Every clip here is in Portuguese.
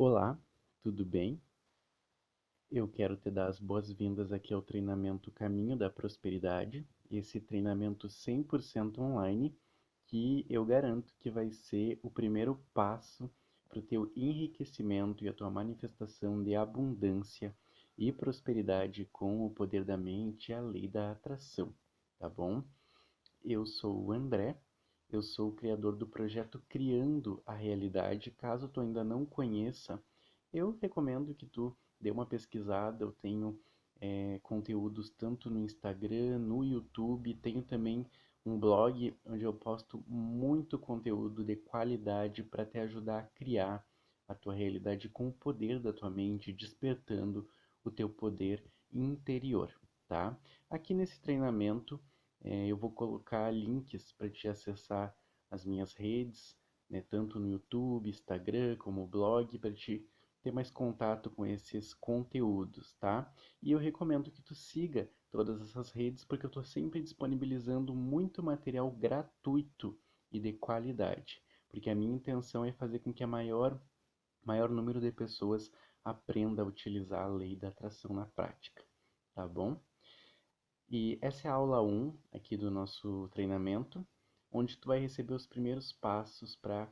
Olá, tudo bem? Eu quero te dar as boas-vindas aqui ao treinamento Caminho da Prosperidade, esse treinamento 100% online que eu garanto que vai ser o primeiro passo para o teu enriquecimento e a tua manifestação de abundância e prosperidade com o poder da mente e a lei da atração, tá bom? Eu sou o André, eu sou o criador do projeto Criando a Realidade. Caso tu ainda não conheça, eu recomendo que tu dê uma pesquisada. Eu tenho conteúdos tanto no Instagram, no YouTube, tenho também um blog onde eu posto muito conteúdo de qualidade para te ajudar a criar a tua realidade com o poder da tua mente, despertando o teu poder interior, tá? Aqui nesse treinamento eu vou colocar links para te acessar as minhas redes, né, tanto no YouTube, Instagram, como blog, para te ter mais contato com esses conteúdos, tá? E eu recomendo que tu siga todas essas redes porque eu estou sempre disponibilizando muito material gratuito e de qualidade, porque a minha intenção é fazer com que maior número de pessoas aprenda a utilizar a lei da atração na prática, tá bom? E essa é a aula um aqui do nosso treinamento, onde tu vai receber os primeiros passos para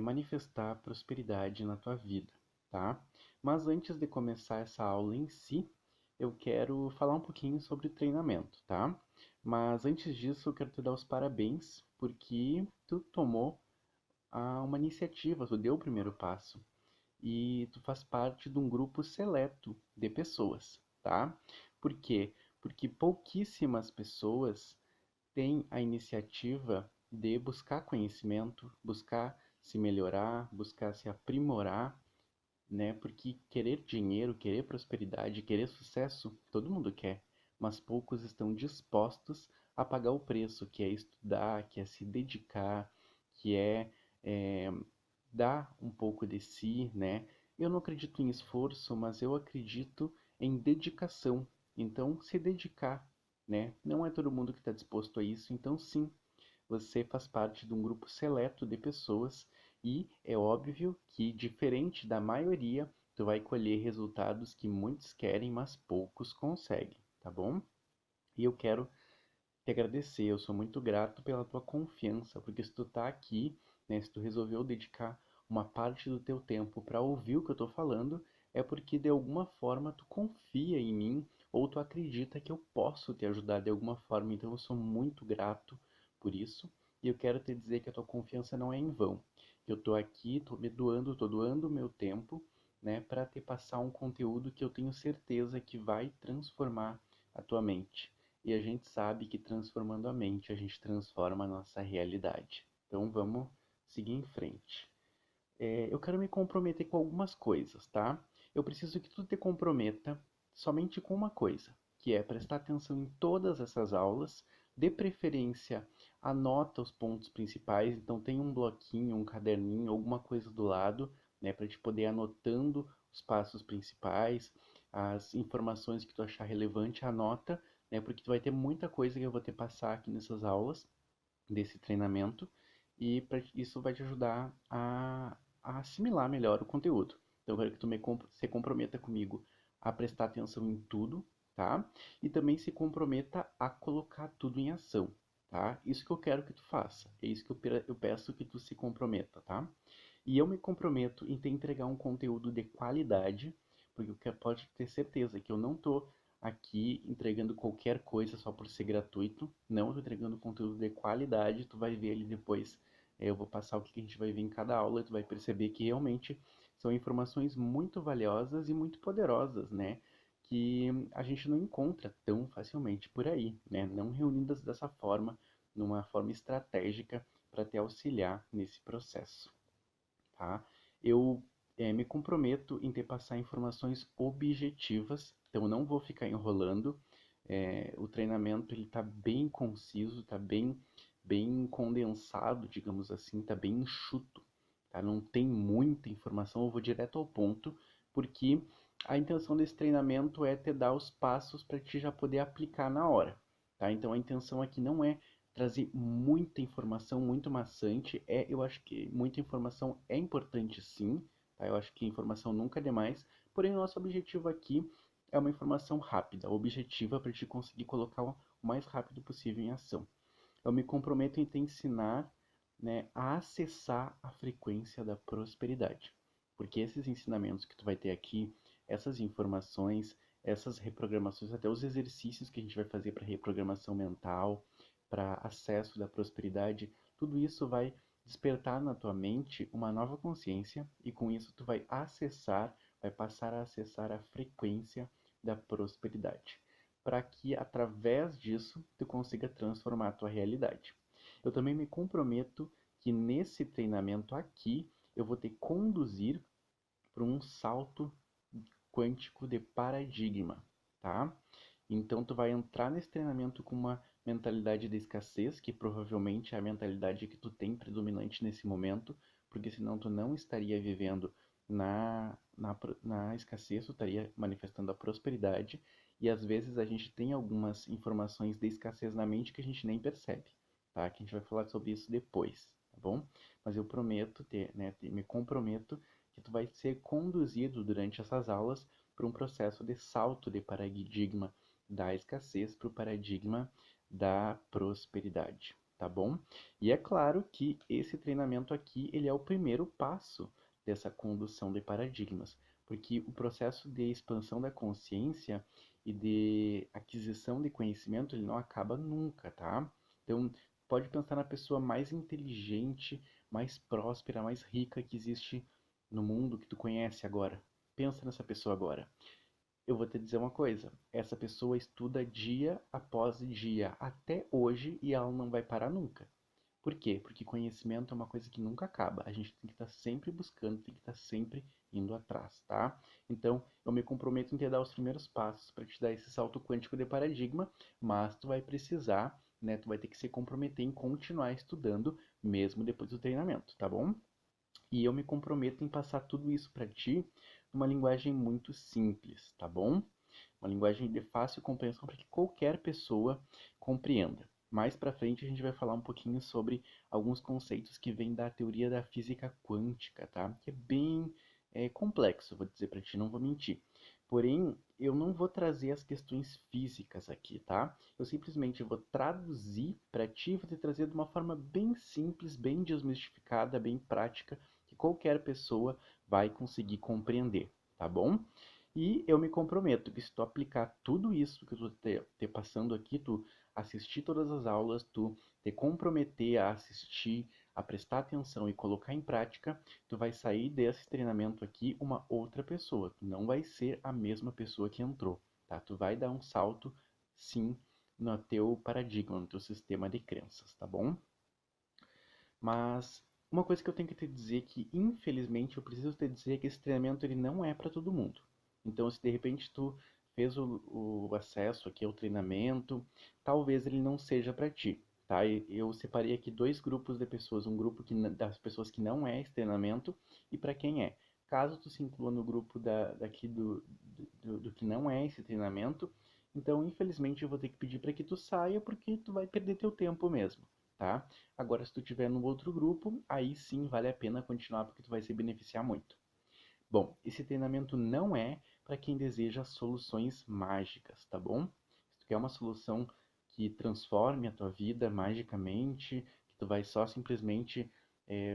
manifestar prosperidade na tua vida, tá? Mas antes de começar essa aula em si, eu quero falar um pouquinho sobre o treinamento, tá? Mas antes disso, eu quero te dar os parabéns, porque tu tomou uma iniciativa, tu deu o primeiro passo e tu faz parte de um grupo seleto de pessoas, tá? Por quê? Porque pouquíssimas pessoas têm a iniciativa de buscar conhecimento, buscar se melhorar, buscar se aprimorar, né? Porque querer dinheiro, querer prosperidade, querer sucesso, todo mundo quer, mas poucos estão dispostos a pagar o preço, que é estudar, que é se dedicar, que é dar um pouco de si, né? Eu não acredito em esforço, mas eu acredito em dedicação. Então, se dedicar, né? Não é todo mundo que está disposto a isso, então sim, você faz parte de um grupo seleto de pessoas e é óbvio que, diferente da maioria, tu vai colher resultados que muitos querem, mas poucos conseguem, tá bom? E eu quero te agradecer, eu sou muito grato pela tua confiança, porque se tu tá aqui, né, se tu resolveu dedicar uma parte do teu tempo para ouvir o que eu tô falando, é porque de alguma forma tu confia em mim ou tu acredita que eu posso te ajudar de alguma forma, então eu sou muito grato por isso. E eu quero te dizer que a tua confiança não é em vão. Eu tô aqui, tô doando o meu tempo, né, para te passar um conteúdo que eu tenho certeza que vai transformar a tua mente. E a gente sabe que transformando a mente, a gente transforma a nossa realidade. Então vamos seguir em frente. Eu quero me comprometer com algumas coisas, tá? Eu preciso que tu te comprometa somente com uma coisa, que é prestar atenção em todas essas aulas, de preferência anota os pontos principais, então tem um bloquinho, um caderninho, alguma coisa do lado, né, para te poder ir anotando os passos principais, as informações que tu achar relevante, anota, né, porque tu vai ter muita coisa que eu vou te passar aqui nessas aulas desse treinamento e isso vai te ajudar a assimilar melhor o conteúdo. Então eu quero que tu se comprometa comigo a prestar atenção em tudo, tá? E também se comprometa a colocar tudo em ação, tá? Isso que eu quero que tu faça, é isso que eu peço que tu se comprometa, tá? E eu me comprometo em te entregar um conteúdo de qualidade, porque pode ter certeza que eu não estou aqui entregando qualquer coisa só por ser gratuito. Não, eu estou entregando conteúdo de qualidade. Tu vai ver ali depois. Eu vou passar o que a gente vai ver em cada aula. Tu vai perceber que realmente são informações muito valiosas e muito poderosas, né? Que a gente não encontra tão facilmente por aí, né? Não reunidas dessa forma, numa forma estratégica para te auxiliar nesse processo, tá? Eu me comprometo em te passar informações objetivas, então eu não vou ficar enrolando. O treinamento ele está bem conciso, está bem condensado, digamos assim, está bem enxuto, tá? Não tem muita informação, eu vou direto ao ponto, porque a intenção desse treinamento é te dar os passos para te já poder aplicar na hora, tá? Então a intenção aqui não é trazer muita informação, muito maçante. Eu acho que muita informação é importante sim, tá? Eu acho que informação nunca é demais, porém o nosso objetivo aqui é uma informação rápida, objetiva para te conseguir colocar o mais rápido possível em ação. Eu me comprometo em te ensinar, né, a acessar a frequência da prosperidade. Porque esses ensinamentos que tu vai ter aqui, essas informações, essas reprogramações, até os exercícios que a gente vai fazer para reprogramação mental, para acesso da prosperidade, tudo isso vai despertar na tua mente uma nova consciência e com isso tu vai acessar, vai passar a acessar a frequência da prosperidade, para que através disso tu consiga transformar a tua realidade. Eu também me comprometo que nesse treinamento aqui eu vou te conduzir para um salto quântico de paradigma, tá? Então tu vai entrar nesse treinamento com uma mentalidade de escassez, que provavelmente é a mentalidade que tu tem predominante nesse momento, porque senão tu não estaria vivendo na escassez, tu estaria manifestando a prosperidade, e às vezes a gente tem algumas informações de escassez na mente que a gente nem percebe, tá? Que a gente vai falar sobre isso depois, tá bom? Mas eu prometo me comprometo que tu vai ser conduzido durante essas aulas para um processo de salto de paradigma da escassez para o paradigma da prosperidade, tá bom? E é claro que esse treinamento aqui, ele é o primeiro passo dessa condução de paradigmas, porque o processo de expansão da consciência e de aquisição de conhecimento, ele não acaba nunca, tá? Então, pode pensar na pessoa mais inteligente, mais próspera, mais rica que existe no mundo que tu conhece agora. Pensa nessa pessoa agora. Eu vou te dizer uma coisa, essa pessoa estuda dia após dia, até hoje, e ela não vai parar nunca. Por quê? Porque conhecimento é uma coisa que nunca acaba. A gente tem que estar sempre buscando, tem que estar sempre indo atrás, tá? Então, eu me comprometo em te dar os primeiros passos para te dar esse salto quântico de paradigma, mas tu vai precisar, né? Tu vai ter que se comprometer em continuar estudando mesmo depois do treinamento, tá bom? E eu me comprometo em passar tudo isso para ti numa linguagem muito simples, tá bom? Uma linguagem de fácil compreensão para que qualquer pessoa compreenda. Mais para frente a gente vai falar um pouquinho sobre alguns conceitos que vêm da teoria da física quântica, tá? Que é bem complexo, vou dizer para ti, não vou mentir. Porém, eu não vou trazer as questões físicas aqui, tá? Eu simplesmente vou traduzir para ti, vou te trazer de uma forma bem simples, bem desmistificada, bem prática, que qualquer pessoa vai conseguir compreender, tá bom? E eu me comprometo que se tu aplicar tudo isso que eu tô te passando aqui, tu assistir todas as aulas, tu te comprometer a assistir, a prestar atenção e colocar em prática, tu vai sair desse treinamento aqui uma outra pessoa. Tu não vai ser a mesma pessoa que entrou, tá? Tu vai dar um salto, sim, no teu paradigma, no teu sistema de crenças, tá bom? Mas uma coisa que eu tenho que te dizer que, infelizmente, eu preciso te dizer que esse treinamento ele não é para todo mundo. Então, se de repente tu fez o acesso aqui ao treinamento, talvez ele não seja para ti, tá? Eu separei aqui dois grupos de pessoas, um grupo das pessoas que não é esse treinamento e para quem é. Caso tu se inclua no grupo daqui do que não é esse treinamento, então, infelizmente, eu vou ter que pedir para que tu saia porque tu vai perder teu tempo mesmo, tá? Agora, se tu tiver no outro grupo, aí sim vale a pena continuar porque tu vai se beneficiar muito. Bom, esse treinamento não é para quem deseja soluções mágicas, tá bom? Se tu quer uma solução que transforme a tua vida magicamente, que tu vai só simplesmente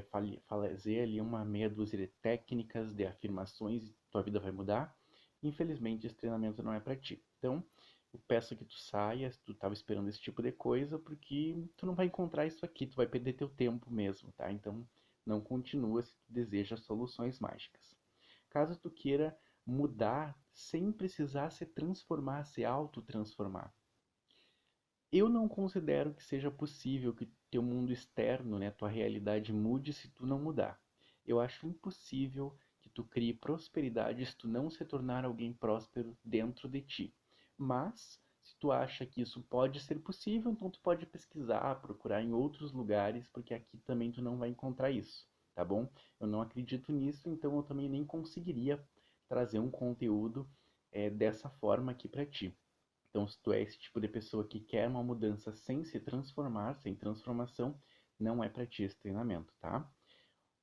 fazer ali uma meia dúzia de técnicas, de afirmações e tua vida vai mudar, infelizmente esse treinamento não é para ti. Então, eu peço que tu saia, se tu estava esperando esse tipo de coisa, porque tu não vai encontrar isso aqui, tu vai perder teu tempo mesmo, tá? Então, não continua se tu deseja soluções mágicas. Caso tu queira mudar sem precisar se transformar, se autotransformar. Eu não considero que seja possível que teu mundo externo, né, tua realidade mude se tu não mudar. Eu acho impossível que tu crie prosperidade se tu não se tornar alguém próspero dentro de ti. Mas, se tu acha que isso pode ser possível, então tu pode pesquisar, procurar em outros lugares, porque aqui também tu não vai encontrar isso, tá bom? Eu não acredito nisso, então eu também nem conseguiria trazer um conteúdo dessa forma aqui para ti. Então, se tu é esse tipo de pessoa que quer uma mudança sem se transformar, sem transformação, não é para ti esse treinamento, tá?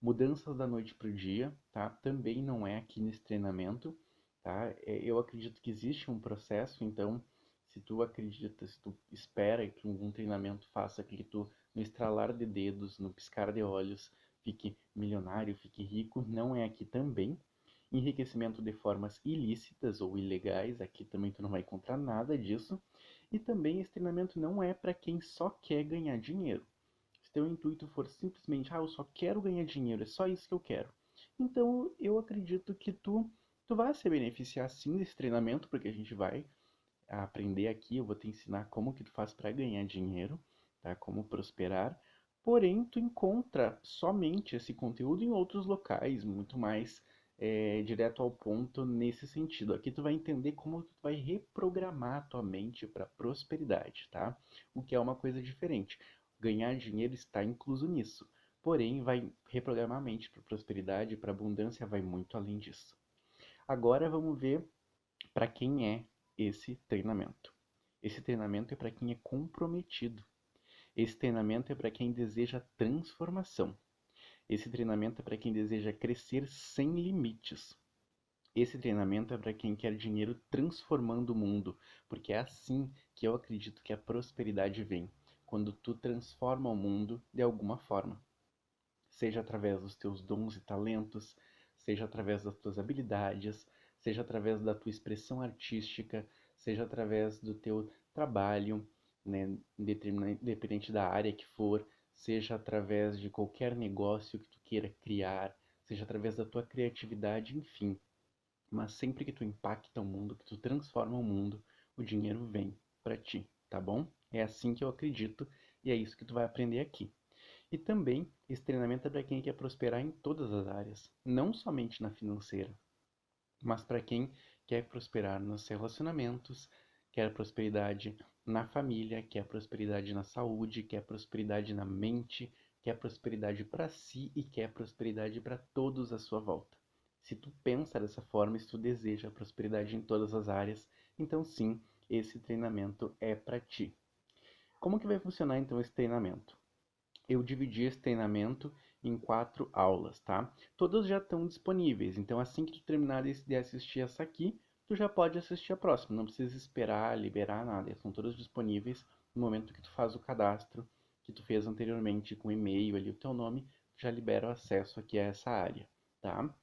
Mudanças da noite para o dia, tá? Também não é aqui nesse treinamento, tá? Eu acredito que existe um processo, então, se tu acredita, se tu espera que um treinamento faça que tu, no estralar de dedos, no piscar de olhos, fique milionário, fique rico, não é aqui também. Enriquecimento de formas ilícitas ou ilegais, aqui também tu não vai encontrar nada disso. E também esse treinamento não é para quem só quer ganhar dinheiro. Se teu intuito for simplesmente, eu só quero ganhar dinheiro, é só isso que eu quero. Então, eu acredito que tu vai se beneficiar sim desse treinamento, porque a gente vai aprender aqui, eu vou te ensinar como que tu faz para ganhar dinheiro, tá? Como prosperar. Porém, tu encontra somente esse conteúdo em outros locais, muito mais direto ao ponto nesse sentido. Aqui tu vai entender como tu vai reprogramar a tua mente para prosperidade, tá? O que é uma coisa diferente. Ganhar dinheiro está incluso nisso. Porém, vai reprogramar a mente para prosperidade, para abundância, vai muito além disso. Agora vamos ver para quem é esse treinamento. Esse treinamento é para quem é comprometido. Esse treinamento é para quem deseja transformação. Esse treinamento é para quem deseja crescer sem limites. Esse treinamento é para quem quer dinheiro transformando o mundo, porque é assim que eu acredito que a prosperidade vem, quando tu transforma o mundo de alguma forma, seja através dos teus dons e talentos, seja através das tuas habilidades, seja através da tua expressão artística, seja através do teu trabalho, né, independente da área que for, seja através de qualquer negócio que tu queira criar, seja através da tua criatividade, enfim. Mas sempre que tu impacta o mundo, que tu transforma o mundo, o dinheiro vem para ti, tá bom? É assim que eu acredito e é isso que tu vai aprender aqui. E também esse treinamento é para quem quer prosperar em todas as áreas, não somente na financeira, mas para quem quer prosperar nos relacionamentos, quer prosperidade na família, quer prosperidade na saúde, quer prosperidade na mente, quer prosperidade para si e quer prosperidade para todos à sua volta. Se tu pensa dessa forma, se tu deseja prosperidade em todas as áreas, então sim, esse treinamento é para ti. Como que vai funcionar então esse treinamento? Eu dividi esse treinamento em 4 aulas, tá? Todas já estão disponíveis, então assim que tu terminar de assistir essa aqui, tu já pode assistir a próxima, não precisa esperar, liberar nada, estão todas disponíveis no momento que tu faz o cadastro que tu fez anteriormente com o e-mail ali, o teu nome, já libera o acesso aqui a essa área, tá?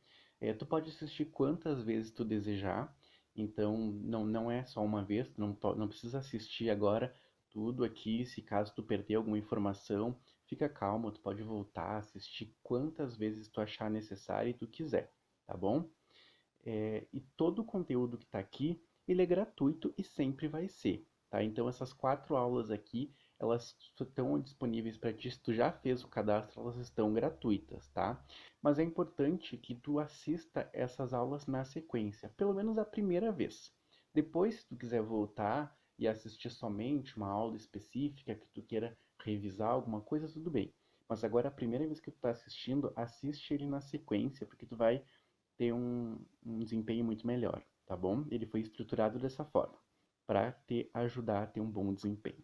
Tu pode assistir quantas vezes tu desejar, então não é só uma vez, não precisa assistir agora tudo aqui, se caso tu perder alguma informação, fica calmo, tu pode voltar, assistir quantas vezes tu achar necessário e tu quiser, tá bom? E todo o conteúdo que está aqui, ele é gratuito e sempre vai ser, tá? Então essas 4 aulas aqui, elas estão disponíveis para ti. Se tu já fez o cadastro, elas estão gratuitas, tá? Mas é importante que tu assista essas aulas na sequência, pelo menos a primeira vez. Depois, se tu quiser voltar e assistir somente uma aula específica, que tu queira revisar alguma coisa, tudo bem. Mas agora, a primeira vez que tu está assistindo, assiste ele na sequência, porque tu vai ter um desempenho muito melhor, tá bom? Ele foi estruturado dessa forma, para te ajudar a ter um bom desempenho.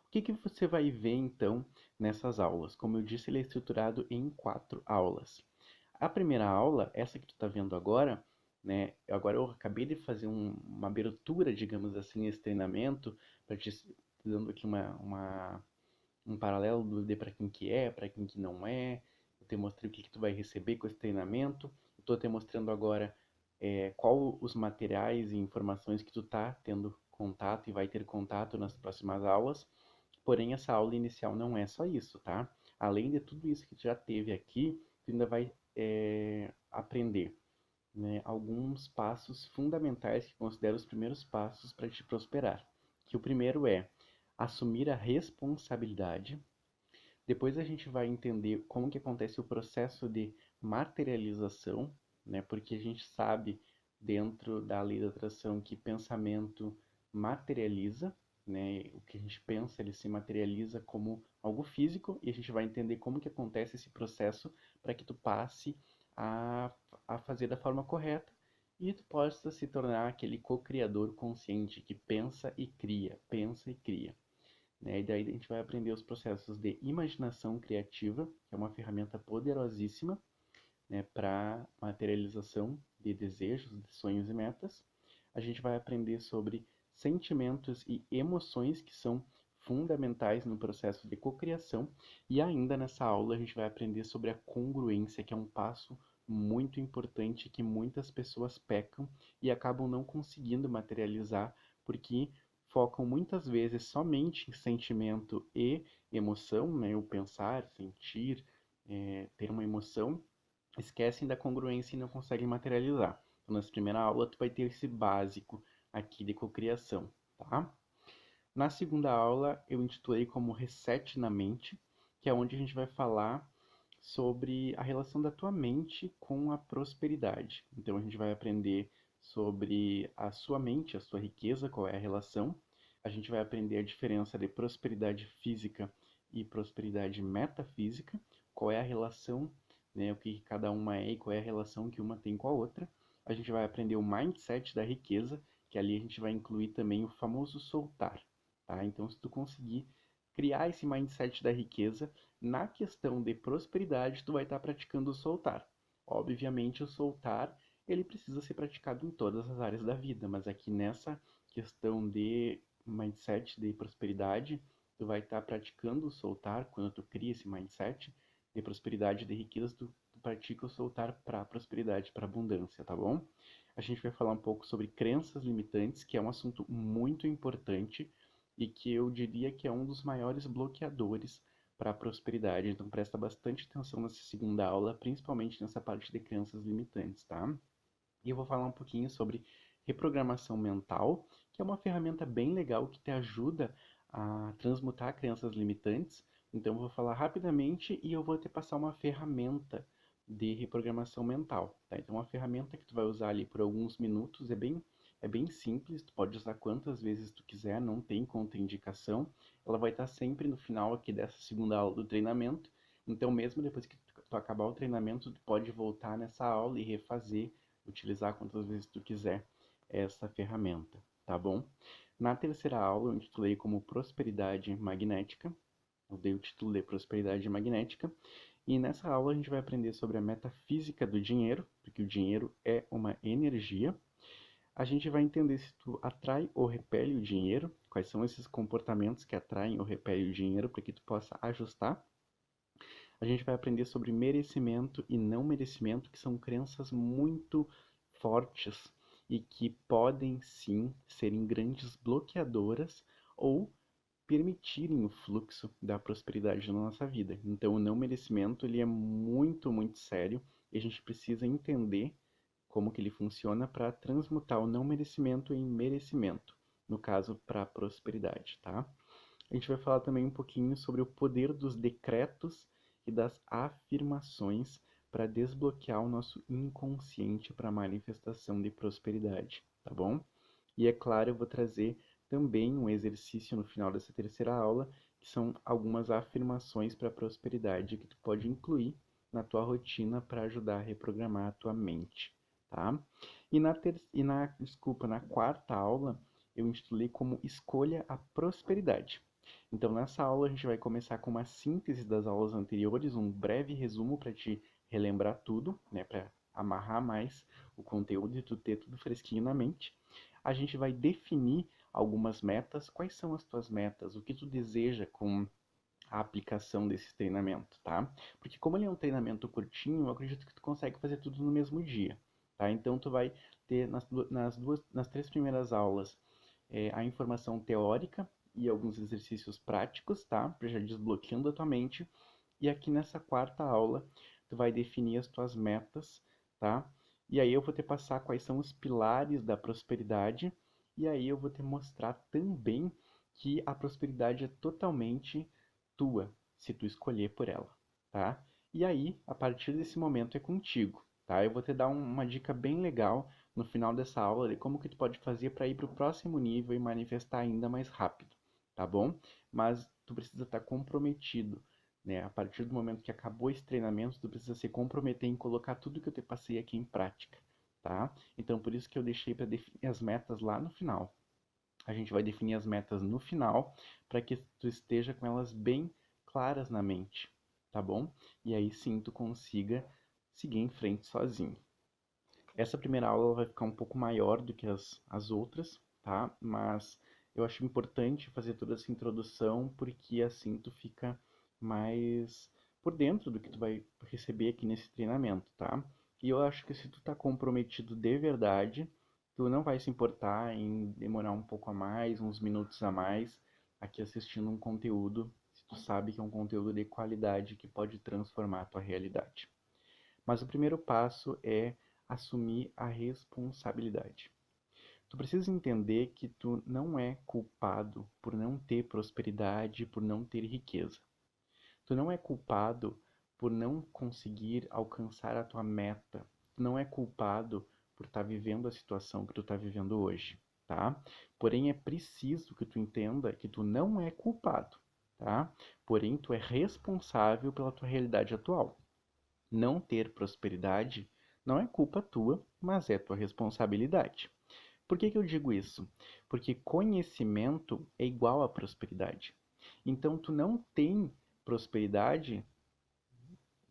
O que que você vai ver então nessas aulas? Como eu disse, ele é estruturado em 4 aulas. A primeira aula, essa que tu está vendo agora, né? Agora eu acabei de fazer uma abertura, digamos assim, nesse treinamento, para te dando aqui um paralelo de para quem que é, para quem que não é. Eu te mostrei o que que tu vai receber com esse treinamento. Estou te mostrando agora qual os materiais e informações que tu tá tendo contato e vai ter contato nas próximas aulas. Porém, essa aula inicial não é só isso, tá? Além de tudo isso que tu já teve aqui, tu ainda vai aprender, né, alguns passos fundamentais que considero os primeiros passos para te prosperar. Que o primeiro é assumir a responsabilidade. Depois a gente vai entender como que acontece o processo de materialização, né? Porque a gente sabe dentro da lei da atração que pensamento materializa, né? O que a gente pensa, ele se materializa como algo físico e a gente vai entender como que acontece esse processo para que tu passe a, a fazer da forma correta e tu possa se tornar aquele co-criador consciente que pensa e cria, pensa e cria. né? E daí a gente vai aprender os processos de imaginação criativa, que é uma ferramenta poderosíssima, né, para materialização de desejos, de sonhos e metas. A gente vai aprender sobre sentimentos e emoções que são fundamentais no processo de cocriação. E ainda nessa aula a gente vai aprender sobre a congruência, que é um passo muito importante que muitas pessoas pecam e acabam não conseguindo materializar porque focam muitas vezes somente em sentimento e emoção, né? O pensar, sentir, ter uma emoção, esquecem da congruência e não conseguem materializar. Então, nessa primeira aula, tu vai ter esse básico aqui de cocriação, tá? Na segunda aula, eu intitulei como Reset na Mente, que é onde a gente vai falar sobre a relação da tua mente com a prosperidade. Então, a gente vai aprender sobre a sua mente, a sua riqueza, qual é a relação. A gente vai aprender a diferença de prosperidade física e prosperidade metafísica, qual é a relação, né, o que cada uma é e qual é a relação que uma tem com a outra. A gente vai aprender o mindset da riqueza, que ali a gente vai incluir também o famoso soltar, tá? Então, se tu conseguir criar esse mindset da riqueza, na questão de prosperidade, tu vai estar praticando o soltar. Obviamente, o soltar, ele precisa ser praticado em todas as áreas da vida, mas aqui nessa questão de mindset de prosperidade, tu vai estar praticando o soltar quando tu cria esse mindset de prosperidade, de riqueza, tu pratica o soltar para prosperidade, para abundância, tá bom? A gente vai falar um pouco sobre crenças limitantes, que é um assunto muito importante e que eu diria que é um dos maiores bloqueadores para a prosperidade. Então presta bastante atenção nessa segunda aula, principalmente nessa parte de crenças limitantes, tá? E eu vou falar um pouquinho sobre reprogramação mental, que é uma ferramenta bem legal que te ajuda a transmutar crenças limitantes. Então eu vou falar rapidamente e eu vou te passar uma ferramenta de reprogramação mental, tá? Então uma ferramenta que tu vai usar ali por alguns minutos, é bem simples, tu pode usar quantas vezes tu quiser, não tem contraindicação. Ela vai estar sempre no final aqui dessa segunda aula do treinamento. Então mesmo depois que tu acabar o treinamento, tu pode voltar nessa aula e refazer, utilizar quantas vezes tu quiser essa ferramenta, tá bom? Na terceira aula eu intitulei como Prosperidade Magnética. Eu dei o título de Prosperidade Magnética. E nessa aula a gente vai aprender sobre a metafísica do dinheiro, porque o dinheiro é uma energia. A gente vai entender se tu atrai ou repele o dinheiro, quais são esses comportamentos que atraem ou repelem o dinheiro, para que tu possa ajustar. A gente vai aprender sobre merecimento e não merecimento, que são crenças muito fortes e que podem sim serem grandes bloqueadoras ou permitirem o fluxo da prosperidade na nossa vida. Então, o não merecimento ele é muito, muito sério e a gente precisa entender como que ele funciona para transmutar o não merecimento em merecimento, no caso, para a prosperidade, tá? A gente vai falar também um pouquinho sobre o poder dos decretos e das afirmações para desbloquear o nosso inconsciente para a manifestação de prosperidade, tá bom? E é claro, eu vou trazer também um exercício no final dessa terceira aula, que são algumas afirmações para a prosperidade que tu pode incluir na tua rotina para ajudar a reprogramar a tua mente, tá? Na quarta aula, eu intitulei como Escolha a Prosperidade. Então, nessa aula, a gente vai começar com uma síntese das aulas anteriores, um breve resumo para te relembrar tudo, né, para amarrar mais o conteúdo e tu ter tudo fresquinho na mente. A gente vai definir algumas metas. Quais são as tuas metas? O que tu deseja com a aplicação desse treinamento, tá? Porque como ele é um treinamento curtinho, eu acredito que tu consegue fazer tudo no mesmo dia, tá? Então tu vai ter nas três primeiras aulas a informação teórica e alguns exercícios práticos, tá? Para já desbloqueando a tua mente. E aqui nessa quarta aula, tu vai definir as tuas metas, tá? E aí eu vou te passar quais são os pilares da prosperidade. E aí eu vou te mostrar também que a prosperidade é totalmente tua, se tu escolher por ela, tá? E aí, a partir desse momento é contigo, tá? Eu vou te dar uma dica bem legal no final dessa aula de como que tu pode fazer para ir para o próximo nível e manifestar ainda mais rápido, tá bom? Mas tu precisa estar comprometido, né? A partir do momento que acabou esse treinamento, tu precisa se comprometer em colocar tudo que eu te passei aqui em prática, tá? Então, por isso que eu deixei para definir as metas lá no final. A gente vai definir as metas no final para que tu esteja com elas bem claras na mente, tá bom? E aí sim tu consiga seguir em frente sozinho. Essa primeira aula vai ficar um pouco maior do que as outras, tá? Mas eu acho importante fazer toda essa introdução porque assim tu fica mais por dentro do que tu vai receber aqui nesse treinamento, tá? E eu acho que se tu tá comprometido de verdade, tu não vai se importar em demorar um pouco a mais, uns minutos a mais, aqui assistindo um conteúdo, se tu sabe que é um conteúdo de qualidade que pode transformar a tua realidade. Mas o primeiro passo é assumir a responsabilidade. Tu precisa entender que tu não é culpado por não ter prosperidade, por não ter riqueza. Tu não é culpado por não conseguir alcançar a tua meta. Tu não é culpado por estar vivendo a situação que tu está vivendo hoje, tá? Porém, é preciso que tu entenda que tu não é culpado, tá? Porém, tu é responsável pela tua realidade atual. Não ter prosperidade não é culpa tua, mas é tua responsabilidade. Por que eu digo isso? Porque conhecimento é igual a prosperidade. Então, tu não tem prosperidade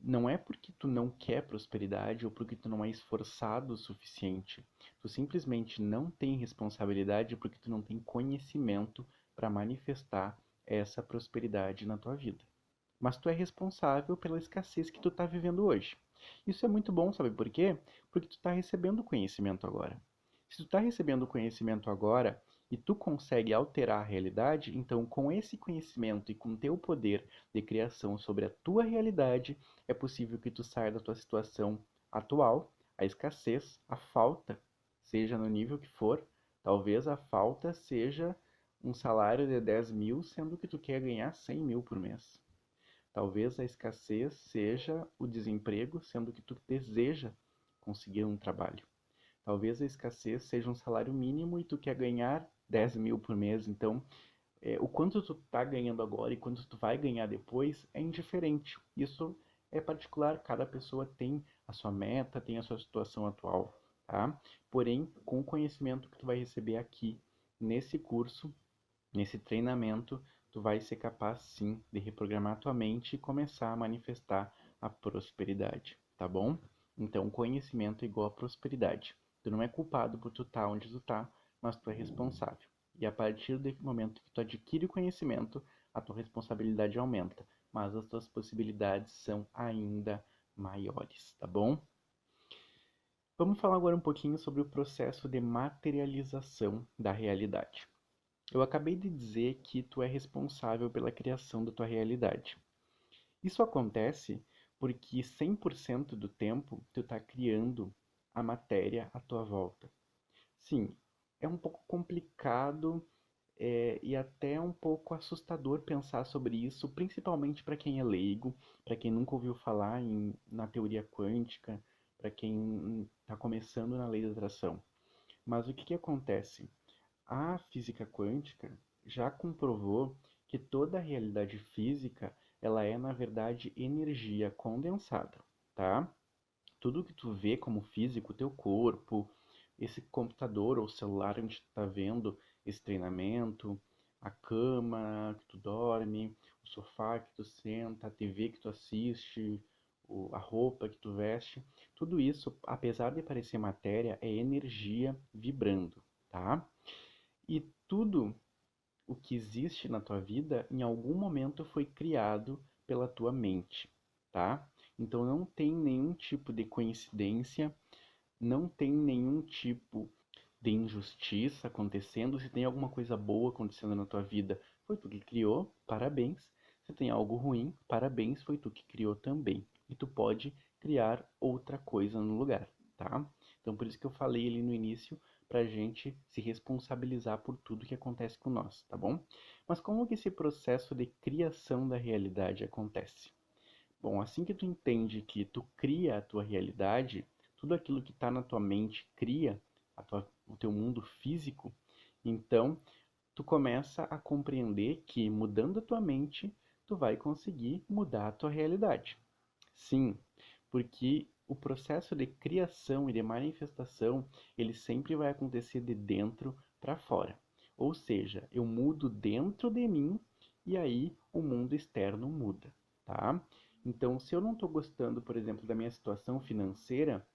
não é porque tu não quer prosperidade ou porque tu não é esforçado o suficiente. Tu simplesmente não tem responsabilidade porque tu não tem conhecimento para manifestar essa prosperidade na tua vida. Mas tu é responsável pela escassez que tu está vivendo hoje. Isso é muito bom, sabe por quê? Porque tu está recebendo conhecimento agora. Se tu está recebendo conhecimento agora e tu consegue alterar a realidade, então com esse conhecimento e com teu poder de criação sobre a tua realidade, é possível que tu saia da tua situação atual, a escassez, a falta, seja no nível que for. Talvez a falta seja um salário de 10 mil, sendo que tu quer ganhar 100 mil por mês. Talvez a escassez seja o desemprego, sendo que tu deseja conseguir um trabalho. Talvez a escassez seja um salário mínimo e tu quer ganhar 10 mil por mês. Então, o quanto tu tá ganhando agora e quanto tu vai ganhar depois é indiferente. Isso é particular, cada pessoa tem a sua meta, tem a sua situação atual, tá? Porém, com o conhecimento que tu vai receber aqui nesse curso, nesse treinamento, tu vai ser capaz sim de reprogramar tua mente e começar a manifestar a prosperidade, tá bom? Então, conhecimento é igual a prosperidade. Tu não é culpado por tu estar onde tu tá, mas tu é responsável. E a partir do momento que tu adquire o conhecimento, a tua responsabilidade aumenta, mas as tuas possibilidades são ainda maiores, tá bom? Vamos falar agora um pouquinho sobre o processo de materialização da realidade. Eu acabei de dizer que tu é responsável pela criação da tua realidade. Isso acontece porque 100% do tempo tu está criando a matéria à tua volta. Sim, é um pouco complicado e até um pouco assustador pensar sobre isso, principalmente para quem é leigo, para quem nunca ouviu falar na teoria quântica, para quem está começando na lei da atração. Mas o que que acontece? A física quântica já comprovou que toda a realidade física, ela é na verdade energia condensada, tá? Tudo que tu vê como físico, teu corpo, esse computador ou celular onde tu tá vendo esse treinamento, a cama que tu dorme, o sofá que tu senta, a TV que tu assiste, a roupa que tu veste, tudo isso, apesar de parecer matéria, é energia vibrando, tá? E tudo o que existe na tua vida, em algum momento foi criado pela tua mente, tá? Então não tem nenhum tipo de coincidência, não tem nenhum tipo de injustiça acontecendo. Se tem alguma coisa boa acontecendo na tua vida, foi tu que criou, parabéns. Se tem algo ruim, parabéns, foi tu que criou também. E tu pode criar outra coisa no lugar, tá? Então por isso que eu falei ali no início pra gente se responsabilizar por tudo que acontece com nós, tá bom? Mas como que esse processo de criação da realidade acontece? Bom, assim que tu entende que tu cria a tua realidade, tudo aquilo que está na tua mente cria o teu mundo físico, então tu começa a compreender que mudando a tua mente, tu vai conseguir mudar a tua realidade. Sim, porque o processo de criação e de manifestação, ele sempre vai acontecer de dentro para fora. Ou seja, eu mudo dentro de mim e aí o mundo externo muda, tá? Então, se eu não estou gostando, por exemplo, da minha situação financeira,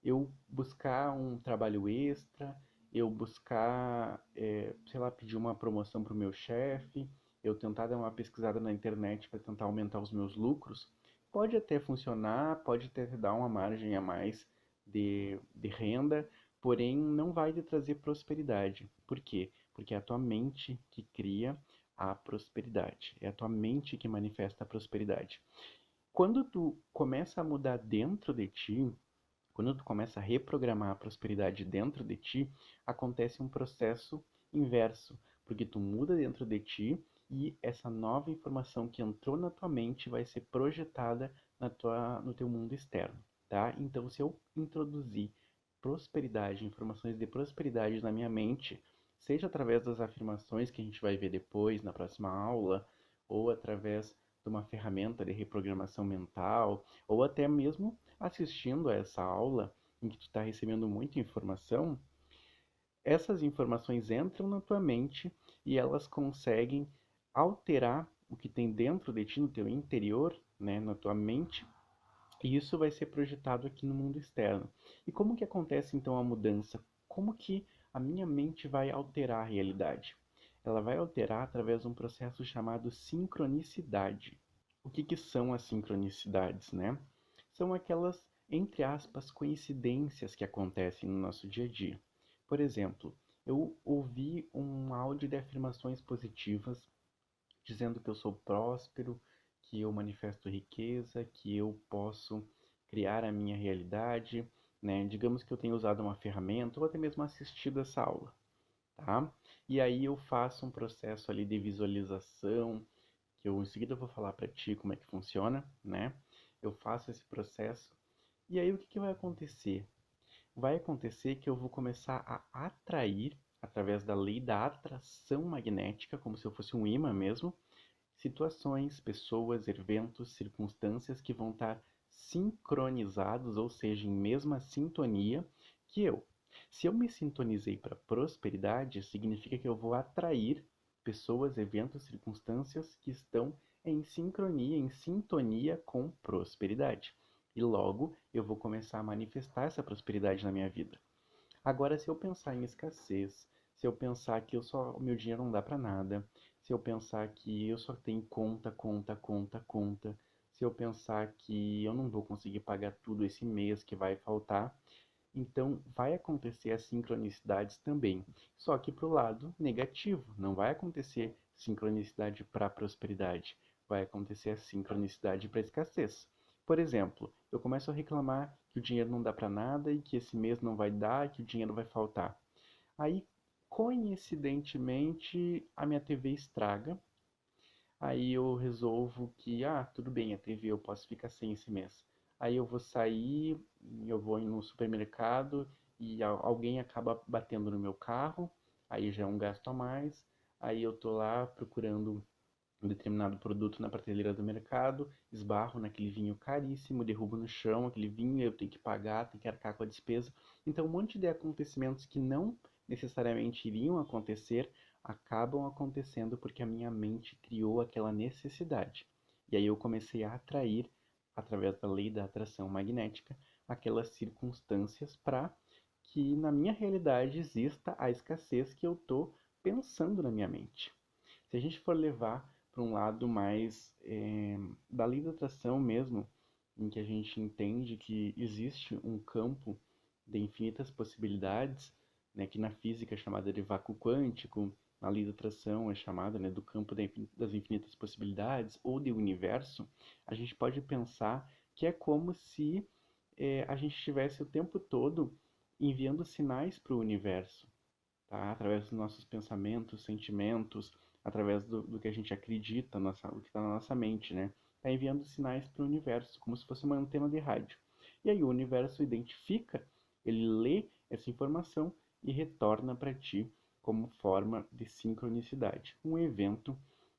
eu buscar um trabalho extra, eu buscar, sei lá, pedir uma promoção para o meu chefe, eu tentar dar uma pesquisada na internet para tentar aumentar os meus lucros, pode até funcionar, pode até dar uma margem a mais de renda, porém não vai te trazer prosperidade. Por quê? Porque é a tua mente que cria a prosperidade, é a tua mente que manifesta a prosperidade. Quando tu começa a mudar dentro de ti, quando tu começa a reprogramar a prosperidade dentro de ti, acontece um processo inverso, porque tu muda dentro de ti e essa nova informação que entrou na tua mente vai ser projetada no teu mundo externo, tá? Então, se eu introduzir prosperidade, informações de prosperidade na minha mente, seja através das afirmações que a gente vai ver depois na próxima aula, ou através de uma ferramenta de reprogramação mental, ou até mesmo assistindo a essa aula em que tu está recebendo muita informação, essas informações entram na tua mente e elas conseguem alterar o que tem dentro de ti, no teu interior, né, na tua mente, e isso vai ser projetado aqui no mundo externo. E como que acontece então a mudança? Como que a minha mente vai alterar a realidade? Ela vai alterar através de um processo chamado sincronicidade. O que que são as sincronicidades, né? São aquelas, entre aspas, coincidências que acontecem no nosso dia a dia. Por exemplo, eu ouvi um áudio de afirmações positivas dizendo que eu sou próspero, que eu manifesto riqueza, que eu posso criar a minha realidade, né? Digamos que eu tenha usado uma ferramenta ou até mesmo assistido essa aula, tá? E aí eu faço um processo ali de visualização, que eu em seguida vou falar para ti como é que funciona, né? Eu faço esse processo e aí o que que vai acontecer? Vai acontecer que eu vou começar a atrair através da lei da atração magnética, como se eu fosse um imã mesmo, situações, pessoas, eventos, circunstâncias que vão estar sincronizados, ou seja, em mesma sintonia que eu. Se eu me sintonizei para prosperidade, significa que eu vou atrair pessoas, eventos, circunstâncias que estão em sincronia, em sintonia com prosperidade. E logo eu vou começar a manifestar essa prosperidade na minha vida. Agora, se eu pensar em escassez, se eu pensar que o meu dinheiro não dá para nada, se eu pensar que eu só tenho conta, conta, conta, conta, se eu pensar que eu não vou conseguir pagar tudo esse mês, que vai faltar, então vai acontecer as sincronicidades também. Só que para o lado negativo, não vai acontecer sincronicidade para prosperidade, vai acontecer a sincronicidade para escassez. Por exemplo, eu começo a reclamar que o dinheiro não dá para nada e que esse mês não vai dar, que o dinheiro vai faltar. Aí, coincidentemente, a minha TV estraga. Aí eu resolvo que, tudo bem, a TV eu posso ficar sem esse mês. Aí eu vou sair, eu vou no supermercado e alguém acaba batendo no meu carro, aí já é um gasto a mais. Aí eu tô lá procurando um determinado produto na prateleira do mercado, esbarro naquele vinho caríssimo, derrubo no chão aquele vinho, eu tenho que pagar, tenho que arcar com a despesa. Então, um monte de acontecimentos que não necessariamente iriam acontecer acabam acontecendo porque a minha mente criou aquela necessidade. E aí eu comecei a atrair, através da lei da atração magnética, aquelas circunstâncias para que na minha realidade exista a escassez que eu estou pensando na minha mente. Se a gente for levar para um lado mais da lei da atração mesmo, em que a gente entende que existe um campo de infinitas possibilidades, né, que na física é chamada de vácuo quântico, na lei da atração é chamada, né, do campo das infinitas possibilidades ou de universo, a gente pode pensar que é como se a gente estivesse o tempo todo enviando sinais para o universo, tá? Através dos nossos pensamentos, sentimentos, através do que a gente acredita, o que está na nossa mente, né? Está enviando sinais para o universo, como se fosse uma antena de rádio. E aí o universo identifica, ele lê essa informação e retorna para ti como forma de sincronicidade. Um evento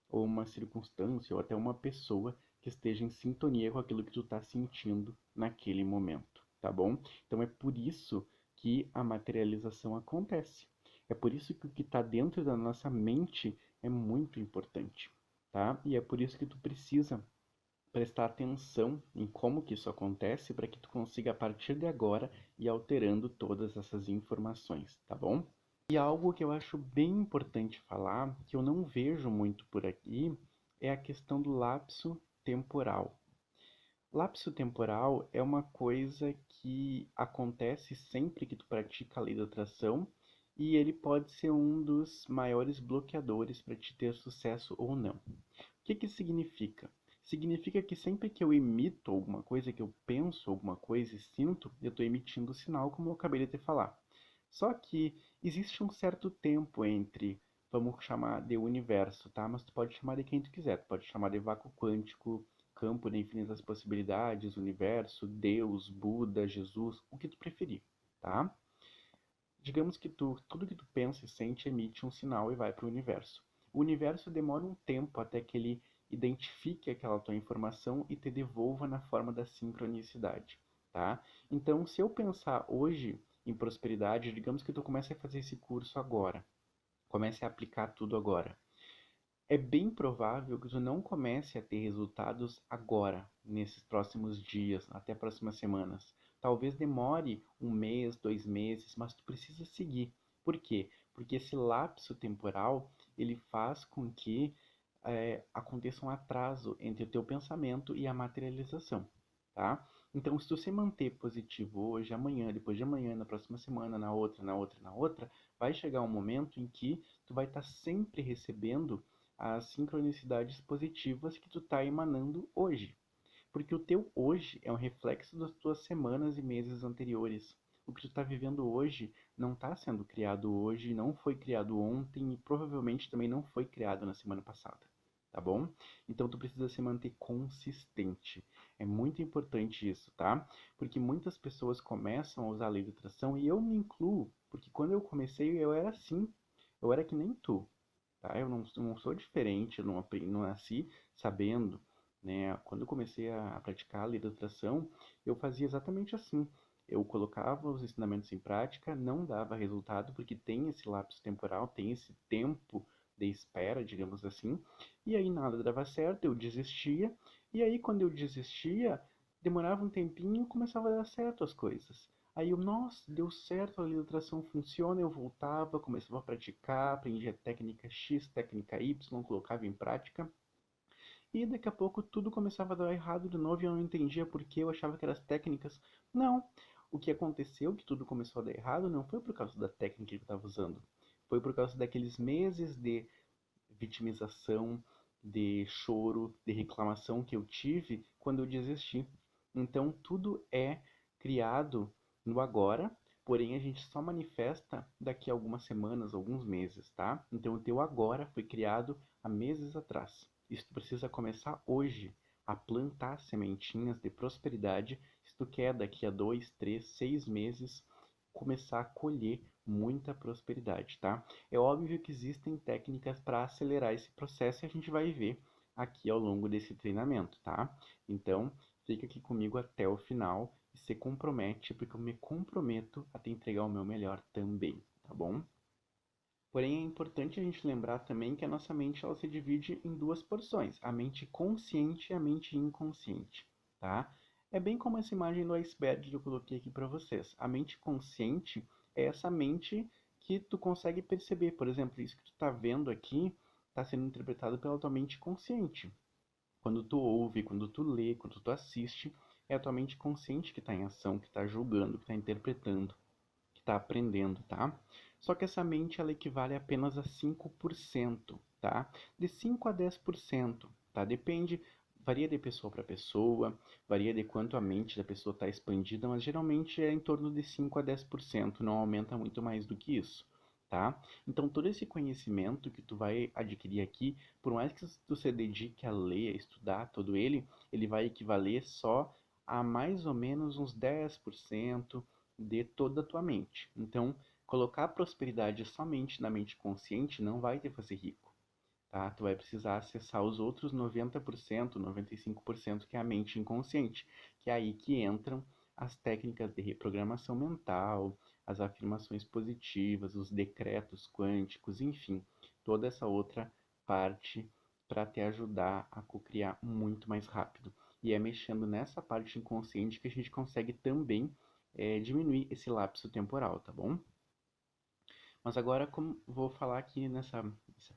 ou uma circunstância ou até uma pessoa que esteja em sintonia com aquilo que tu está sentindo naquele momento, tá bom? Então é por isso que a materialização acontece. É por isso que o que está dentro da nossa mente é muito importante, tá? E é por isso que tu precisa prestar atenção em como que isso acontece para que tu consiga a partir de agora ir alterando todas essas informações, tá bom? E algo que eu acho bem importante falar, que eu não vejo muito por aqui, é a questão do lapso temporal. Lapso temporal é uma coisa que acontece sempre que tu pratica a lei da atração e ele pode ser um dos maiores bloqueadores para te ter sucesso ou não. O que que significa? Significa que sempre que eu emito alguma coisa, que eu penso alguma coisa e sinto, eu estou emitindo sinal, como eu acabei de te falar. Só que existe um certo tempo entre, vamos chamar de universo, tá? Mas tu pode chamar de quem tu quiser. Tu pode chamar de vácuo quântico, campo de infinitas possibilidades, universo, Deus, Buda, Jesus, o que tu preferir, tá? Digamos que tudo que tu pensa e sente emite um sinal e vai para o universo. O universo demora um tempo até que ele identifique aquela tua informação e te devolva na forma da sincronicidade, tá? Então, se eu pensar hoje em prosperidade, digamos que tu comece a fazer esse curso agora, comece a aplicar tudo agora. É bem provável que tu não comece a ter resultados agora, nesses próximos dias, até próximas semanas. Talvez demore um mês, 2 meses, mas tu precisa seguir. Por quê? Porque esse lapso temporal, ele faz com que aconteça um atraso entre o teu pensamento e a materialização, tá? Então, se tu se manter positivo hoje, amanhã, depois de amanhã, na próxima semana, na outra, na outra, na outra, vai chegar um momento em que tu vai estar sempre recebendo as sincronicidades positivas que tu está emanando hoje. Porque o teu hoje é um reflexo das tuas semanas e meses anteriores. O que tu está vivendo hoje não está sendo criado hoje, não foi criado ontem e provavelmente também não foi criado na semana passada, tá bom? Então tu precisa se manter consistente. É muito importante isso, tá? Porque muitas pessoas começam a usar a lei da atração e eu me incluo, porque quando eu comecei eu era assim, eu era que nem tu, tá? Eu não sou diferente, eu não nasci sabendo, né? Quando eu comecei a praticar a lei da atração, eu fazia exatamente assim. Eu colocava os ensinamentos em prática, não dava resultado, porque tem esse lapso temporal, tem esse tempo de espera, digamos assim, e aí nada dava certo, eu desistia, e aí quando eu desistia, demorava um tempinho e começava a dar certo as coisas. Aí eu, nossa, deu certo, a ilustração funciona, eu voltava, começava a praticar, aprendia técnica X, técnica Y, colocava em prática. E daqui a pouco tudo começava a dar errado de novo e eu não entendia por que eu achava que eram as técnicas. Não, o que aconteceu, que tudo começou a dar errado, não foi por causa da técnica que eu estava usando. Foi por causa daqueles meses de vitimização, de choro, de reclamação que eu tive quando eu desisti. Então tudo é criado no agora, porém a gente só manifesta daqui a algumas semanas, alguns meses, tá? Então o teu agora foi criado há meses atrás. Isso tu precisa começar hoje a plantar sementinhas de prosperidade se tu quer daqui a 2, 3, 6 meses começar a colher muita prosperidade, tá? É óbvio que existem técnicas para acelerar esse processo e a gente vai ver aqui ao longo desse treinamento, tá? Então, fica aqui comigo até o final e se compromete, porque eu me comprometo a te entregar o meu melhor também, tá bom? Porém, é importante a gente lembrar também que a nossa mente ela se divide em duas porções, a mente consciente e a mente inconsciente, tá? É bem como essa imagem do iceberg que eu coloquei aqui para vocês. A mente consciente é essa mente que tu consegue perceber. Por exemplo, isso que tu está vendo aqui está sendo interpretado pela tua mente consciente. Quando tu ouve, quando tu lê, quando tu assiste, é a tua mente consciente que está em ação, que está julgando, que está interpretando, que está aprendendo, tá? Só que essa mente ela equivale apenas a 5%, tá? De 5 a 10%, tá? Depende, varia de pessoa para pessoa, varia de quanto a mente da pessoa está expandida, mas geralmente é em torno de 5 a 10%, não aumenta muito mais do que isso, tá? Então todo esse conhecimento que tu vai adquirir aqui, por mais que tu se dedique a ler, a estudar todo ele, ele vai equivaler só a mais ou menos uns 10% de toda a tua mente. Então, colocar a prosperidade somente na mente consciente não vai te fazer rico, tá? Tu vai precisar acessar os outros 90%, 95% que é a mente inconsciente, que é aí que entram as técnicas de reprogramação mental, as afirmações positivas, os decretos quânticos, enfim, toda essa outra parte para te ajudar a cocriar muito mais rápido. E é mexendo nessa parte inconsciente que a gente consegue também diminuir esse lapso temporal, tá bom? Mas agora como vou falar aqui nessa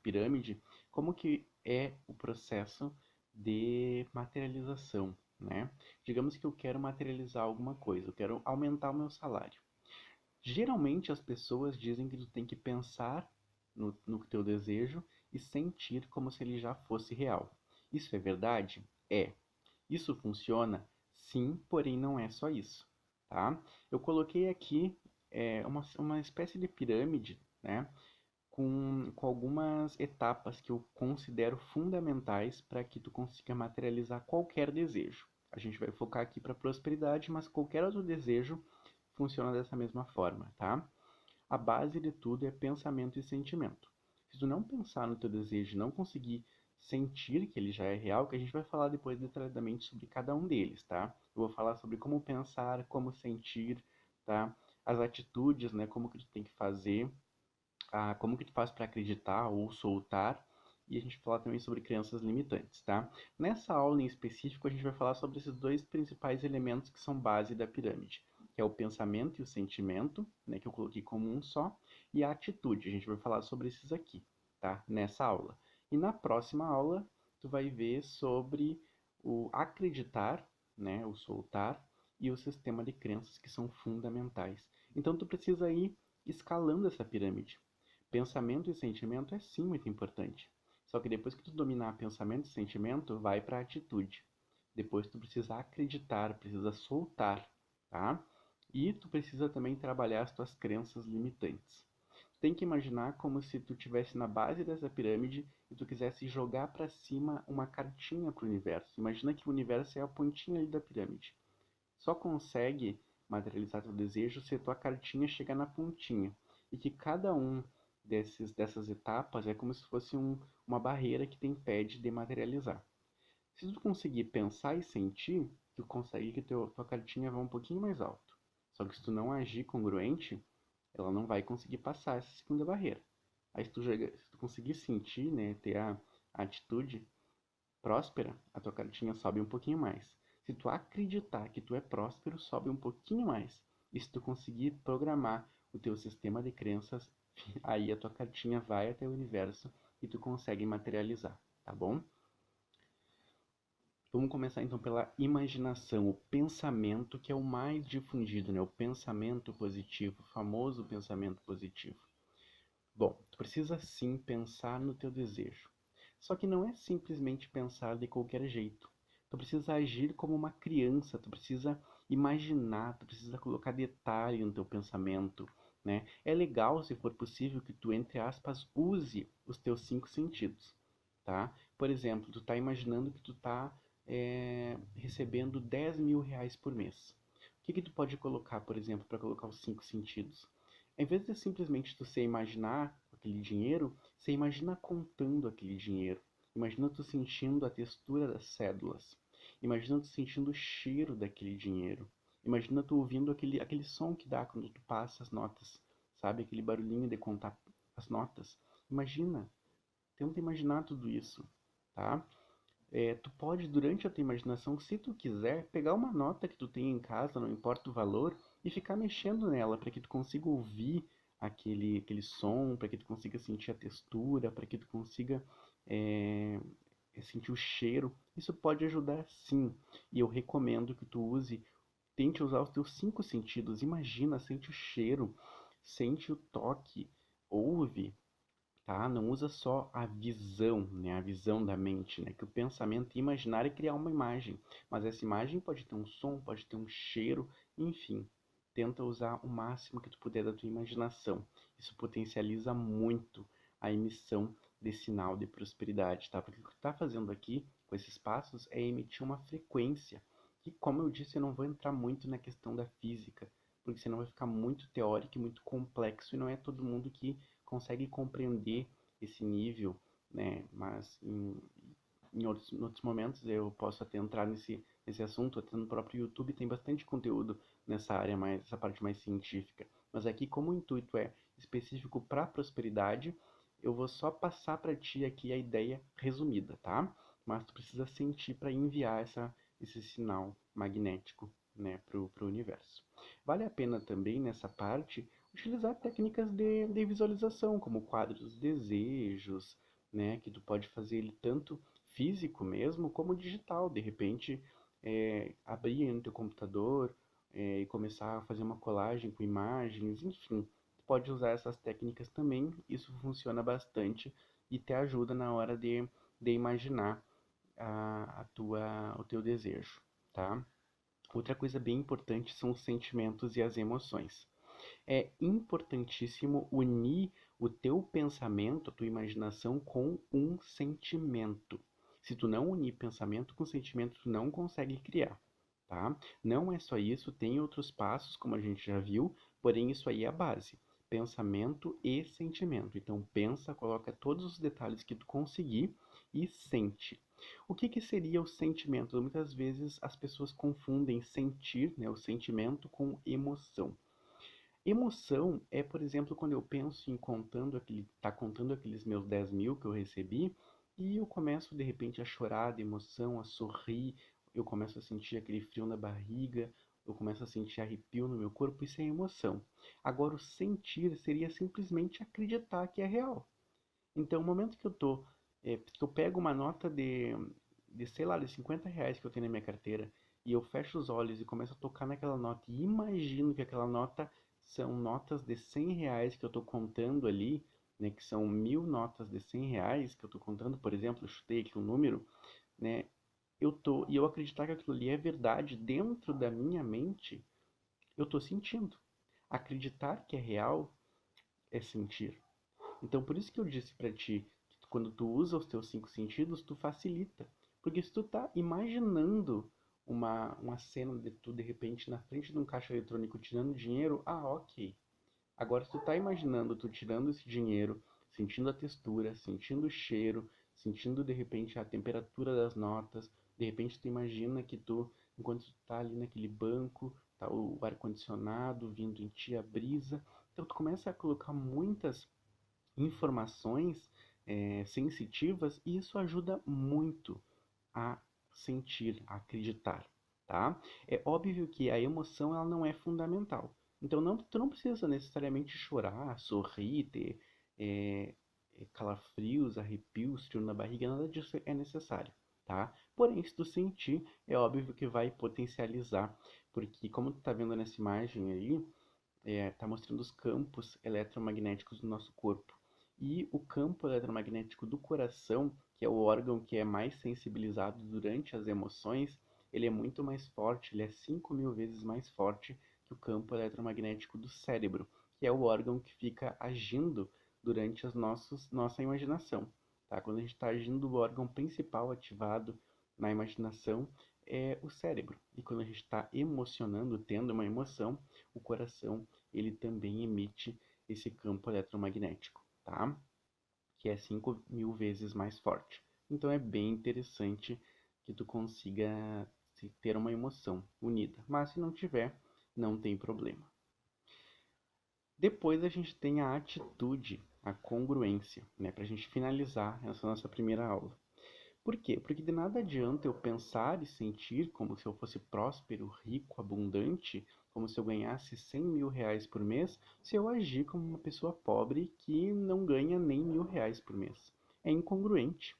pirâmide, como que é o processo de materialização, né? Digamos que eu quero materializar alguma coisa, eu quero aumentar o meu salário. Geralmente as pessoas dizem que tu tem que pensar no teu desejo e sentir como se ele já fosse real. Isso é verdade? É. Isso funciona? Sim, porém não é só isso, tá? Eu coloquei aqui uma espécie de pirâmide, né? Com algumas etapas que eu considero fundamentais para que tu consiga materializar qualquer desejo. A gente vai focar aqui para prosperidade, mas qualquer outro desejo funciona dessa mesma forma, tá? A base de tudo é pensamento e sentimento. Se tu não pensar no teu desejo e não conseguir sentir que ele já é real, que a gente vai falar depois detalhadamente sobre cada um deles, tá? Eu vou falar sobre como pensar, como sentir, tá? As atitudes, né? Como que tu tem que fazer, como que tu faz para acreditar ou soltar, e a gente vai falar também sobre crenças limitantes, tá? Nessa aula em específico, a gente vai falar sobre esses dois principais elementos que são base da pirâmide, que é o pensamento e o sentimento, né, que eu coloquei como um só, e a atitude. A gente vai falar sobre esses aqui, tá? Nessa aula. E na próxima aula, tu vai ver sobre o acreditar, né, o soltar, e o sistema de crenças que são fundamentais. Então tu precisa ir escalando essa pirâmide. Pensamento e sentimento é sim muito importante. Só que depois que tu dominar pensamento e sentimento, vai para a atitude. Depois tu precisa acreditar, precisa soltar, tá? E tu precisa também trabalhar as tuas crenças limitantes. Tem que imaginar como se tu estivesse na base dessa pirâmide e tu quisesse jogar para cima uma cartinha para o universo. Imagina que o universo é a pontinha ali da pirâmide. Só consegue materializar teu desejo se a tua cartinha chegar na pontinha. E que cada um dessas etapas é como se fosse uma barreira que te impede de materializar. Se tu conseguir pensar e sentir, tu consegue que tua cartinha vá um pouquinho mais alto. Só que se tu não agir congruente, ela não vai conseguir passar essa segunda barreira. Aí se tu conseguir sentir, né, ter a atitude próspera, a tua cartinha sobe um pouquinho mais. Se tu acreditar que tu é próspero, sobe um pouquinho mais. E se tu conseguir programar o teu sistema de crenças, aí a tua cartinha vai até o universo e tu consegue materializar, tá bom? Vamos começar então pela imaginação, o pensamento que é o mais difundido, né? O pensamento positivo, o famoso pensamento positivo. Bom, tu precisa sim pensar no teu desejo. Só que não é simplesmente pensar de qualquer jeito. Tu precisa agir como uma criança, tu precisa imaginar, tu precisa colocar detalhe no teu pensamento, né? É legal, se for possível, que tu, entre aspas, use os teus cinco sentidos, tá? Por exemplo, tu tá imaginando que tu tá recebendo 10 mil reais por mês. O que que tu pode colocar, por exemplo, para colocar os cinco sentidos? Em vez de simplesmente tu se imaginar aquele dinheiro, você imagina contando aquele dinheiro. Imagina tu sentindo a textura das cédulas. Imagina tu sentindo o cheiro daquele dinheiro. Imagina tu ouvindo aquele som que dá quando tu passa as notas. Sabe? Aquele barulhinho de contar as notas. Imagina. Tenta imaginar tudo isso, tá? Tu pode, durante a tua imaginação, se tu quiser, pegar uma nota que tu tem em casa, não importa o valor, e ficar mexendo nela para que tu consiga ouvir aquele som, para que tu consiga sentir a textura, para que tu consiga é, sentir o cheiro. Isso pode ajudar sim. E eu recomendo que tu tente usar os teus cinco sentidos. Imagina, sente o cheiro, sente o toque, ouve, tá? Não usa só a visão, né? A visão da mente, né? Que o pensamento imaginar é criar uma imagem, mas essa imagem pode ter um som, pode ter um cheiro, enfim. Tenta usar o máximo que tu puder da tua imaginação. Isso potencializa muito a emissão de sinal de prosperidade, tá? Porque o que tu tá fazendo aqui com esses passos é emitir uma frequência. Que, como eu disse, eu não vou entrar muito na questão da física, porque senão vai ficar muito teórico e muito complexo e não é todo mundo que consegue compreender esse nível, né? Mas em outros momentos eu posso até entrar nesse assunto, até no próprio YouTube tem bastante conteúdo nessa área mais, essa parte mais científica. Mas aqui, como o intuito é específico para prosperidade, eu vou só passar para ti aqui a ideia resumida, tá? Mas tu precisa sentir para enviar esse sinal magnético, né, para o universo. Vale a pena também, nessa parte, utilizar técnicas de visualização, como o quadro dos desejos, né, que tu pode fazer ele tanto físico mesmo, como digital. De repente, abrir no teu computador, e começar a fazer uma colagem com imagens, enfim. Tu pode usar essas técnicas também, isso funciona bastante e te ajuda na hora de imaginar o teu desejo, tá? Outra coisa bem importante são os sentimentos e as emoções. É importantíssimo unir o teu pensamento, a tua imaginação com um sentimento. Se tu não unir pensamento com sentimento, tu não consegue criar, tá? Não é só isso, tem outros passos, como a gente já viu, porém isso aí é a base. Pensamento e sentimento. Então pensa, coloca todos os detalhes que tu conseguir e sente. O que que seria o sentimento? Muitas vezes as pessoas confundem sentir, né, o sentimento com emoção. Emoção é, por exemplo, quando eu penso em contando aqueles meus 10 mil que eu recebi e eu começo de repente a chorar de emoção, a sorrir, eu começo a sentir aquele frio na barriga, eu começo a sentir arrepio no meu corpo, isso é emoção. Agora, o sentir seria simplesmente acreditar que é real. Então, o momento que eu pego uma nota sei lá, de 50 reais que eu tenho na minha carteira e eu fecho os olhos e começo a tocar naquela nota e imagino que aquela nota são notas de 100 reais que eu estou contando ali, né, que são 1000 notas de 100 reais que eu estou contando, por exemplo, eu chutei aqui um número, né, e eu acreditar que aquilo ali é verdade dentro da minha mente, eu estou sentindo. Acreditar que é real é sentir. Então, por isso que eu disse pra ti, que quando tu usa os teus cinco sentidos, tu facilita. Porque se tu tá imaginando uma cena de tu, de repente, na frente de um caixa eletrônico tirando dinheiro, ok. Agora, se tu tá imaginando tu tirando esse dinheiro, sentindo a textura, sentindo o cheiro, sentindo, de repente, a temperatura das notas, de repente tu imagina que enquanto tu tá ali naquele banco, tá o ar-condicionado vindo em ti, a brisa, então tu começa a colocar muitas informações sensitivas e isso ajuda muito a sentir, a acreditar, tá? É óbvio que a emoção ela não é fundamental. Então tu não precisa necessariamente chorar, sorrir, ter é, calafrios, arrepios, frio na barriga, nada disso é necessário, tá? Porém, se tu sentir, é óbvio que vai potencializar, porque como tu tá vendo nessa imagem aí, tá mostrando os campos eletromagnéticos do nosso corpo. E o campo eletromagnético do coração, que é o órgão que é mais sensibilizado durante as emoções, ele é muito mais forte, ele é 5.000 vezes mais forte que o campo eletromagnético do cérebro, que é o órgão que fica agindo durante nossa imaginação. Tá? Quando a gente está agindo, o órgão principal ativado na imaginação é o cérebro. E quando a gente está emocionando, tendo uma emoção, o coração ele também emite esse campo eletromagnético, tá? Que é 5.000 vezes mais forte. Então é bem interessante que tu consiga ter uma emoção unida. Mas se não tiver, não tem problema. Depois a gente tem a atitude, a congruência, né? Para a gente finalizar essa nossa primeira aula. Por quê? Porque de nada adianta eu pensar e sentir como se eu fosse próspero, rico, abundante, como se eu ganhasse 100 mil reais por mês, se eu agir como uma pessoa pobre que não ganha nem 1.000 reais por mês. É incongruente.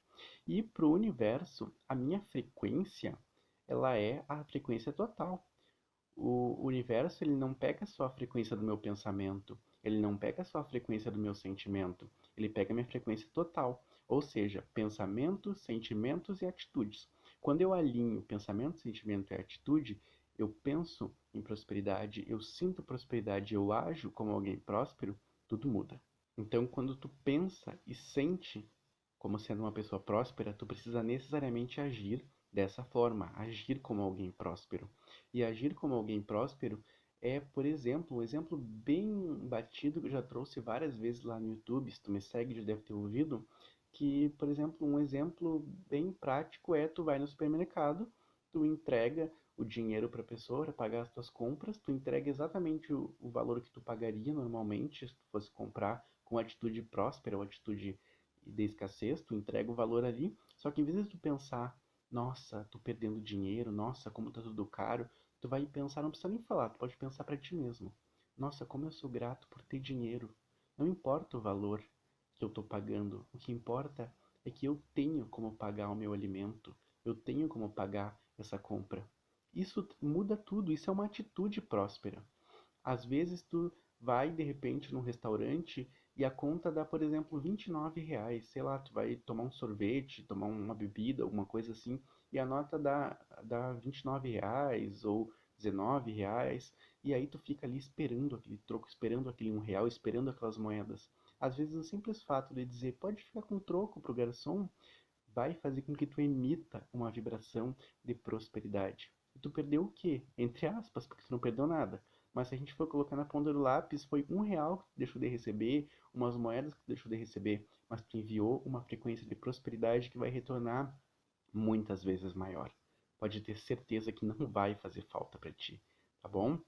E para o universo, a minha frequência, ela é a frequência total. O universo ele não pega só a frequência do meu pensamento, ele não pega só a frequência do meu sentimento, ele pega a minha frequência total, ou seja, pensamentos, sentimentos e atitudes. Quando eu alinho pensamento, sentimento e atitude, eu penso em prosperidade, eu sinto prosperidade, eu ajo como alguém próspero, tudo muda. Então, quando tu pensa e sente como sendo uma pessoa próspera, tu precisa necessariamente agir dessa forma, agir como alguém próspero. E agir como alguém próspero é, por exemplo, um exemplo bem batido que eu já trouxe várias vezes lá no YouTube, se tu me segue já deve ter ouvido, que, por exemplo, um exemplo bem prático é tu vai no supermercado, tu entrega o dinheiro para a pessoa para pagar as tuas compras, tu entrega exatamente o valor que tu pagaria normalmente se tu fosse comprar com atitude próspera ou atitude de escassez, tu entrega o valor ali, só que em vez de tu pensar, nossa, tô perdendo dinheiro, nossa, como tá tudo caro, tu vai pensar, não precisa nem falar, tu pode pensar para ti mesmo. Nossa, como eu sou grato por ter dinheiro. Não importa o valor que eu tô pagando, o que importa é que eu tenho como pagar o meu alimento, eu tenho como pagar essa compra. Isso muda tudo, isso é uma atitude próspera. Às vezes tu vai de repente num restaurante e a conta dá, por exemplo, R$ 29, sei lá, tu vai tomar um sorvete, tomar uma bebida, alguma coisa assim, e a nota dá R$ 29 ou R$ 19, e aí tu fica ali esperando aquele troco, esperando aquele R$ 1, esperando aquelas moedas. Às vezes o simples fato de dizer, pode ficar com troco pro garçom, vai fazer com que tu emita uma vibração de prosperidade. E tu perdeu o quê? Entre aspas, porque tu não perdeu nada. Mas se a gente for colocar na ponta do lápis, foi R$ 1 que tu deixou de receber, umas moedas que tu deixou de receber, mas tu enviou uma frequência de prosperidade que vai retornar muitas vezes maior. Pode ter certeza que não vai fazer falta para ti, tá bom?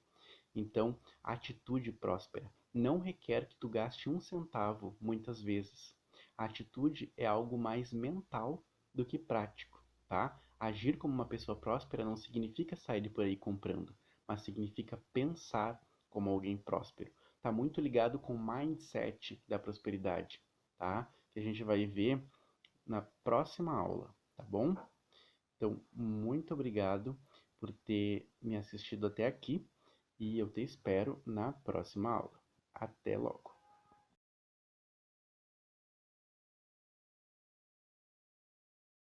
Então, a atitude próspera não requer que tu gaste um centavo muitas vezes. A atitude é algo mais mental do que prático, tá? Agir como uma pessoa próspera não significa sair por aí comprando, mas significa pensar como alguém próspero. Tá muito ligado com o mindset da prosperidade, tá? Que a gente vai ver na próxima aula, tá bom? Então, muito obrigado por ter me assistido até aqui e eu te espero na próxima aula. Até logo!